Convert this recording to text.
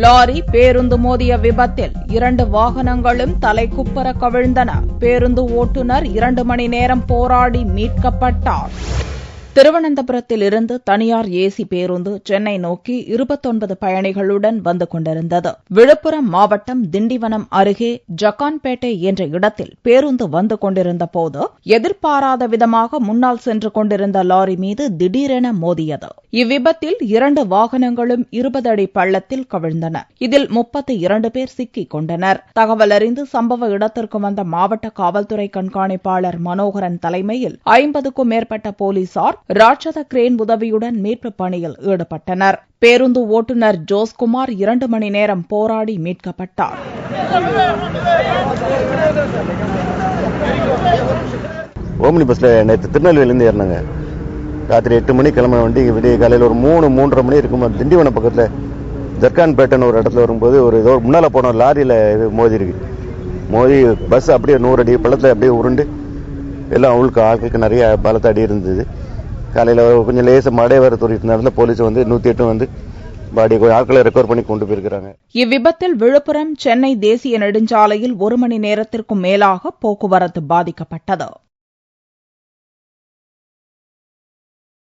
Lorry பேருந்து மோதிய விபத்தில் 2 வாகனங்களும் தலைக்குப்புற கவிழ்ந்தன. பேருந்து ஓட்டுநர் 2 மணி நேரம் போராடி மீட்கப்பட்டார். திருவனந்தபுரத்தில் இருந்து தனியார் ஏசி பேருந்து சென்னை நோக்கி 29 பயணிகளுடன் வந்து கொண்டிருந்தது. விழுப்புரம் மாவட்டம் திண்டிவனம் அருகே ஜக்கான்பேட்டை என்ற இடத்தில் பேருந்து வந்து கொண்டிருந்த போது எதிர்பாராத விதமாக முன்னால் சென்று கொண்டிருந்த லாரி மீது திடீரென மோதியது. இவ்விபத்தில் 2 வாகனங்களும் 20 அடி பள்ளத்தில் கவிழ்ந்தன. இதில் 32 பேர் சிக்கிக் கொண்டனர். தகவல் அறிந்து சம்பவ இடத்திற்கு வந்த மாவட்ட காவல்துறை கண்காணிப்பாளர் மனோகரன் தலைமையில் 50க்கும் மேற்பட்ட போலீசார் ராட்சத கிரேன் உதவியுடன் மீட்புப் பணியில் ஈடுபட்டனர். பேருந்து ஓட்டுநர் ஜோஸ்குமார் 2 மணி நேரம் போராடி மீட்கப்பட்டார். ஓம்னி பஸ்ல நேற்று திருநெல்வேலியிலிருந்து ஏறினாங்க. ராத்திரி 8 மணி கிளம்ப வண்டி விடிய காலையில் ஒரு 3-3:30 மணி இருக்கும். திண்டிவனம் பக்கத்தில் ஜக்கான்பேட்டைன்னு ஒரு இடத்துல வரும்போது ஒரு முன்னால போன லாரியில மோதி இருக்கு. மோதி பஸ் அப்படியே 100 அடி பள்ளத்தில் அப்படியே உருண்டு எல்லாம் அவங்களுக்கு ஆட்களுக்கு நிறைய பலத்த அடி இருந்தது. காலையில் கொஞ்சம் லேச மழை வர தோறிட்டு நடந்த போலீஸ் 108 வந்து பாடி ஆட்களை ரெக்கவர் பண்ணி கொண்டு போயிருக்கிறாங்க. இவ்விபத்தில் விழுப்புரம் சென்னை தேசிய நெடுஞ்சாலையில் 1 மணி நேரத்திற்கும் மேலாக போக்குவரத்து பாதிக்கப்பட்டது.